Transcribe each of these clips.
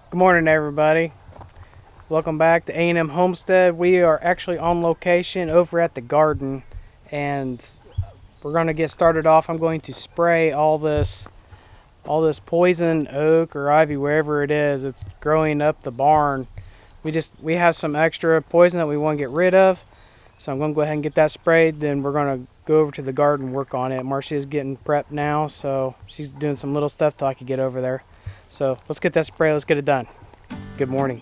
Good morning, everybody. Welcome back to A&M Homestead. We are actually on location over at the garden, and we're going to get started off. I'm going to spray all this poison oak or ivy, wherever it is. It's growing up the barn. We have some extra poison that we want to get rid of, so I'm going to go ahead and get that sprayed. Then we're going to go over to the garden and work on it. Marcia's getting prepped now, so she's doing some little stuff till I can get over there. So let's get that spray. Let's get it done. Good morning.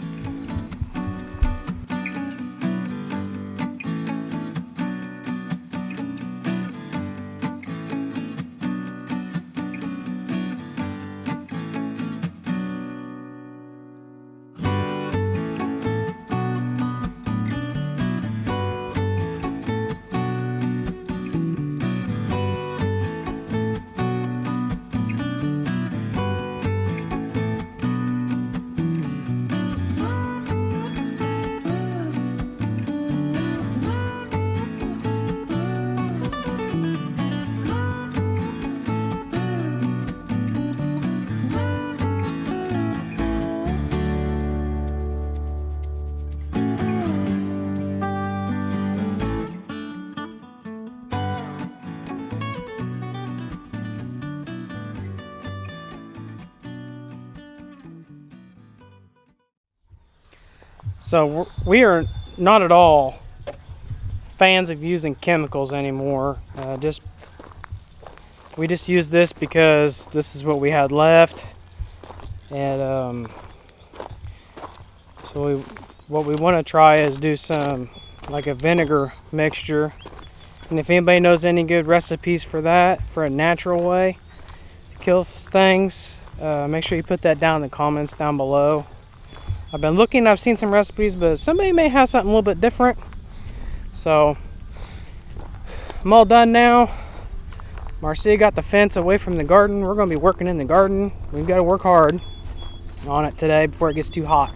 So we are not at all fans of using chemicals anymore. We just use this because this is what we had left, and what we want to try is do some like a vinegar mixture. And if anybody knows any good recipes for that, for a natural way to kill things, make sure you put that down in the comments down below. I've been looking, I've seen some recipes, but somebody may have something a little bit different. So I'm all done now. Marcia got the fence away from the garden. We're going to be working in the garden. We've got to work hard on it today before it gets too hot.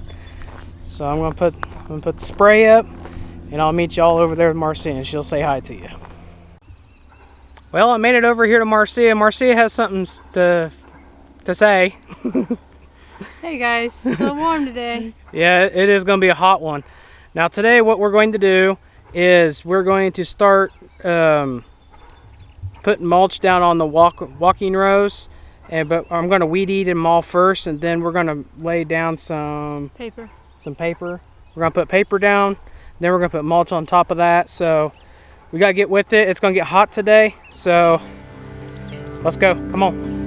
So I'm going to put the spray up, and I'll meet y'all over there with Marcia, and she'll say hi to you. Well, I made it over here to Marcia. Marcia has something to say. Hey guys, it's so warm today. Yeah, it is going to be a hot one. Now today what we're going to do is we're going to start putting mulch down on the walking rows, but I'm going to weed eat them all first, and then we're going to lay down some paper. We're going to put paper down, then we're going to put mulch on top of that. So we got to get with it. It's going to get hot today, so let's go. Come on.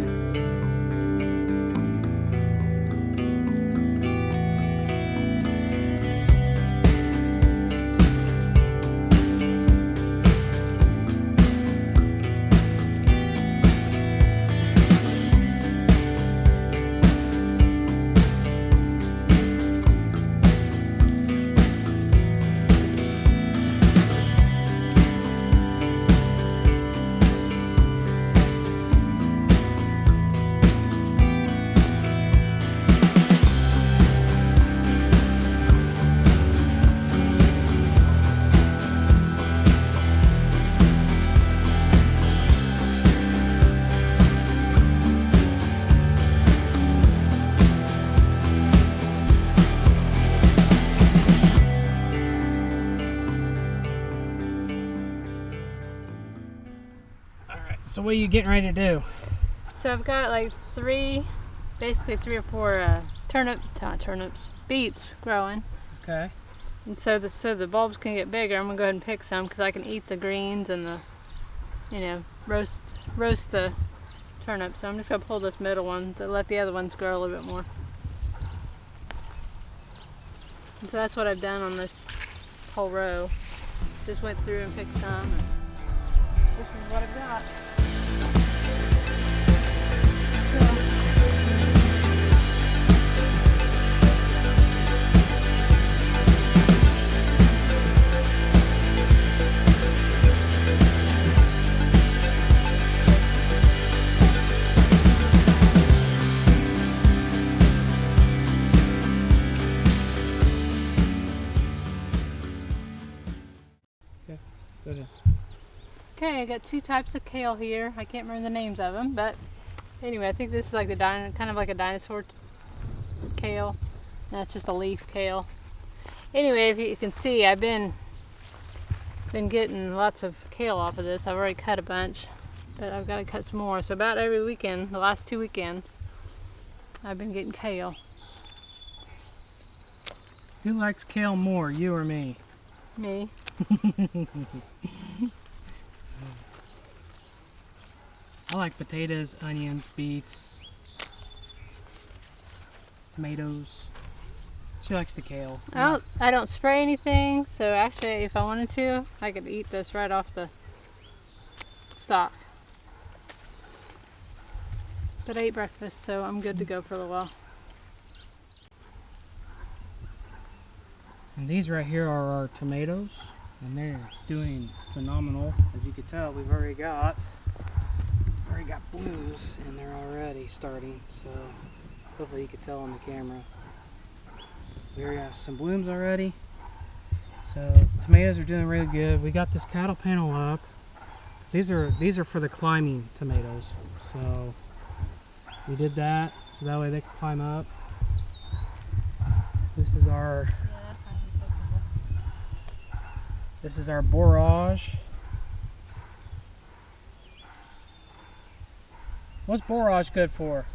So what are you getting ready to do? So I've got like basically three or four beets growing. Okay. And so the bulbs can get bigger. I'm gonna go ahead and pick some because I can eat the greens and roast the turnips. So I'm just gonna pull this middle one to let the other ones grow a little bit more. And so that's what I've done on this whole row. Just went through and picked some. And this is what I've got. Okay, I got two types of kale here. I can't remember the names of them, but anyway, I think this is like kind of like a dinosaur kale. That's just a leaf kale. Anyway, if you can see, I've been getting lots of kale off of this. I've already cut a bunch, but I've got to cut some more. So about every weekend, the last 2 weekends, I've been getting kale. Who likes kale more, you or me? Me. I like potatoes, onions, beets, tomatoes. She likes the kale. I don't spray anything, so actually if I wanted to, I could eat this right off the stalk. But I ate breakfast, so I'm good to go for a little while. And these right here are our tomatoes, and they're doing phenomenal. As you can tell, we've already got blooms in there already starting, so hopefully you can tell on the camera. We already got some blooms already. So tomatoes are doing really good. We got this cattle panel up. These are for the climbing tomatoes. So we did that so that way they can climb up. This is our borage. What's borage good for?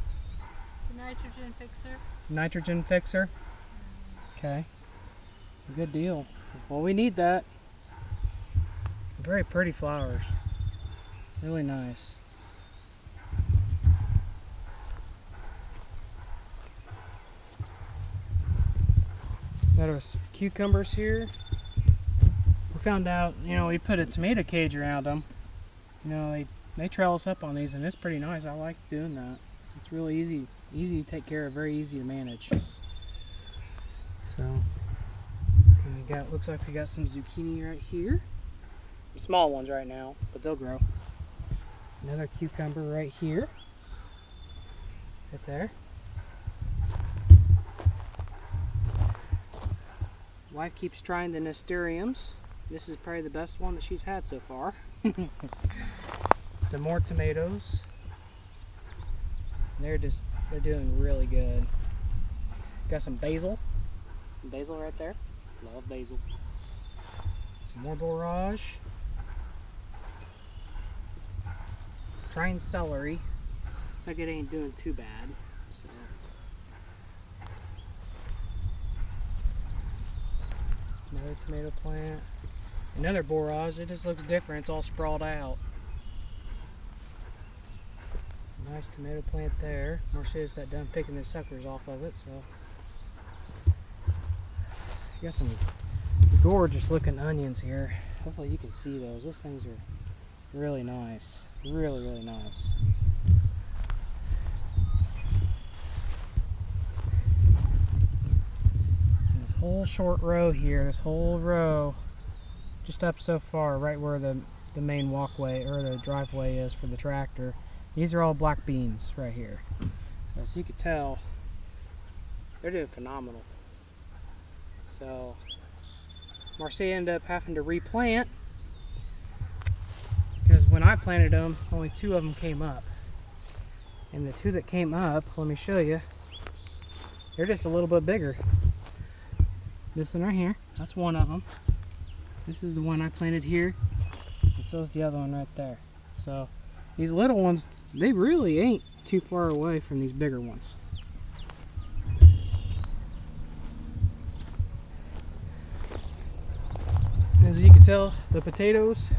The nitrogen fixer. Nitrogen fixer? Okay. Good deal. Well, we need that. Very pretty flowers. Really nice. Got our cucumbers here. We found out, we put a tomato cage around them. They trail us up on these, and it's pretty nice. I like doing that. It's really easy to take care of, very easy to manage. So, looks like we got some zucchini right here. The small ones right now, but they'll grow. Another cucumber right here. Right there. Wife keeps trying the nasturtiums. This is probably the best one that she's had so far. Some more tomatoes. They're doing really good. Got some basil. Basil right there. Love basil. Some more borage. Trying celery. Like it ain't doing too bad. So. Another tomato plant. Another borage. It just looks different. It's all sprawled out. Nice tomato plant there. Marcia's got done picking the suckers off of it, so. Got some gorgeous looking onions here. Hopefully you can see those. Those things are really nice. Really, really nice. And this whole short row here, this whole row, just up so far, right where the main walkway or the driveway is for the tractor. These are all black beans right here. As you can tell, they're doing phenomenal. So, Marcia ended up having to replant because when I planted them, only 2 of them came up. And the 2 that came up, let me show you, they're just a little bit bigger. This one right here, that's one of them. This is the one I planted here, and so is the other one right there. So, these little ones, they really ain't too far away from these bigger ones. As you can tell, the potatoes,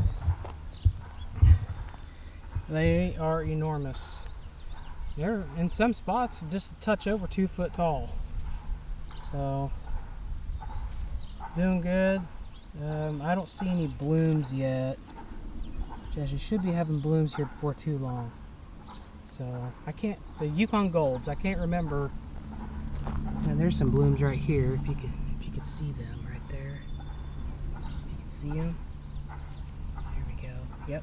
they are enormous. They're in some spots just a touch over 2 foot tall. So, doing good. I don't see any blooms yet. Jess, you should be having blooms here before too long. So, the Yukon Golds, I can't remember. And there's some blooms right here, if you could see them right there. You can see them. There we go. Yep.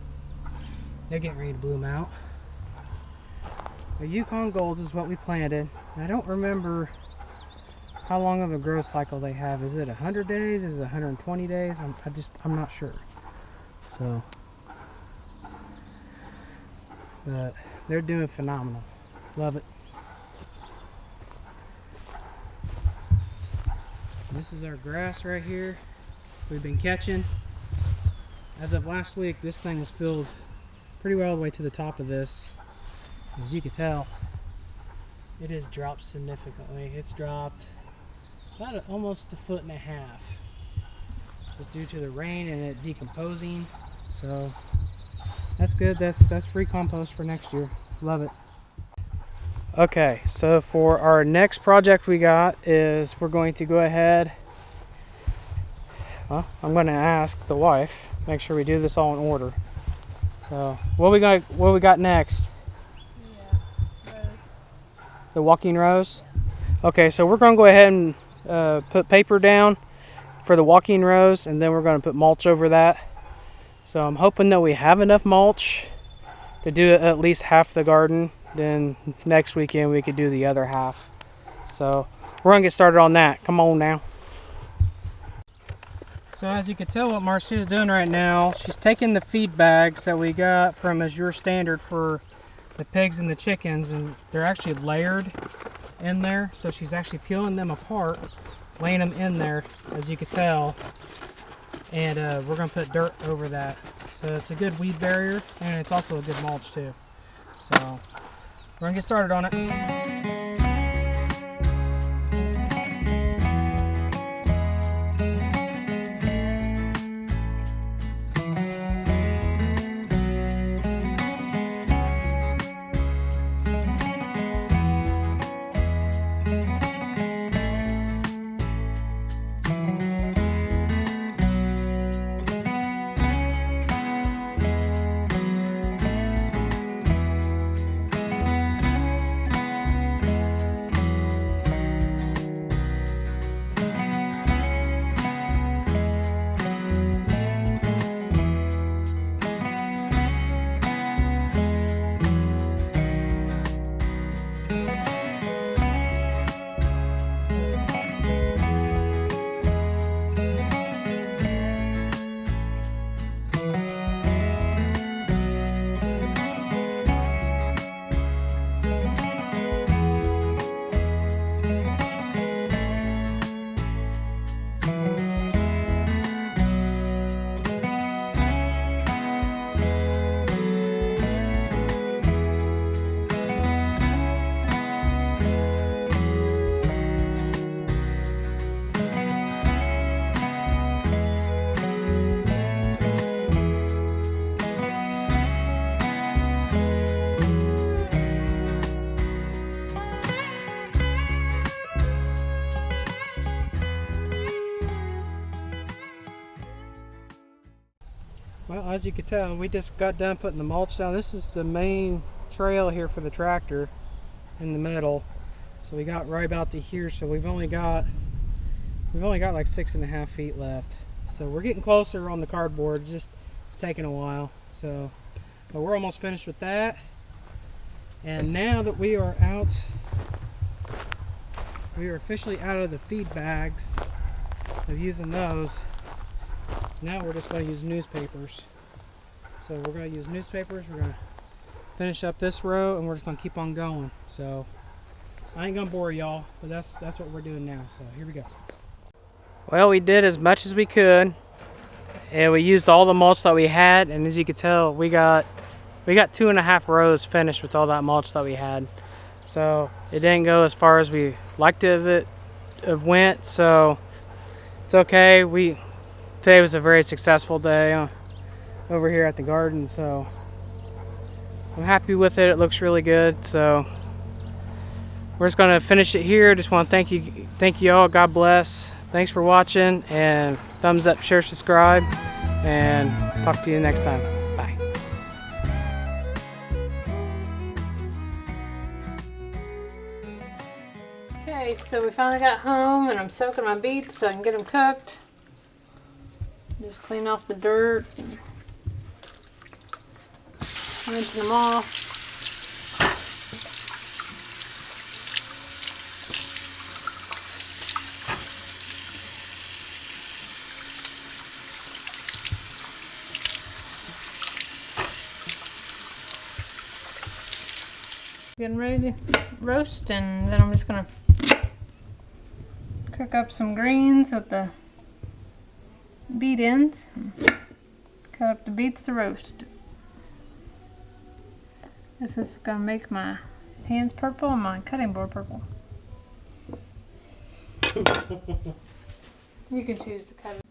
They're getting ready to bloom out. The Yukon Golds is what we planted. I don't remember how long of a growth cycle they have. Is it 100 days? Is it 120 days? I'm not sure. So, but they're doing phenomenal. Love it. This is our grass right here we've been catching. As of last week, this thing was filled pretty well all the way to the top of this. As you can tell, it has dropped significantly. It's dropped about almost 1.5 feet. Just due to the rain and it decomposing. So that's good. That's free compost for next year. Love it. Okay, so for our next project we got is we're going to go ahead. Well, I'm going to ask the wife. Make sure we do this all in order. So what we got next? Yeah, rose. The walking rows. Okay, so we're going to go ahead and put paper down for the walking rows, and then we're going to put mulch over that. So I'm hoping that we have enough mulch to do at least half the garden. Then next weekend we could do the other half. So we're going to get started on that. Come on now. So as you can tell what Marcia's doing right now, she's taking the feed bags that we got from Azure Standard for the pigs and the chickens, and they're actually layered in there. So she's actually peeling them apart, laying them in there, as you can tell. And we're going to put dirt over that. So it's a good weed barrier, and it's also a good mulch too. So we're going to get started on it. Well, as you can tell, we just got done putting the mulch down. This is the main trail here for the tractor in the middle. So we got right about to here. So we've only got like 6.5 feet left. So we're getting closer on the cardboard. It's taking a while. So, but we're almost finished with that. And now that we are officially out of the feed bags of using those. Now we're just going to use newspapers. So we're going to use newspapers. We're going to finish up this row, and we're just going to keep on going. So I ain't going to bore y'all, but that's what we're doing now. So here we go. Well, we did as much as we could, and we used all the mulch that we had. And as you can tell, we got 2.5 rows finished with all that mulch that we had. So it didn't go as far as we liked it went. So it's okay. Today was a very successful day over here at the garden, so I'm happy with it. It looks really good. So we're just gonna finish it here. Just want to thank you all. God bless. Thanks for watching, and thumbs up, share, subscribe, and talk to you next time. Bye. Okay, so we finally got home, and I'm soaking my beets so I can get them cooked. Just clean off the dirt and rinsing them off. Getting ready to roast, and then I'm just gonna Cook up some greens with the beet ends. Cut up the beets to roast. This is gonna make my hands purple and my cutting board purple. You can choose to cut it.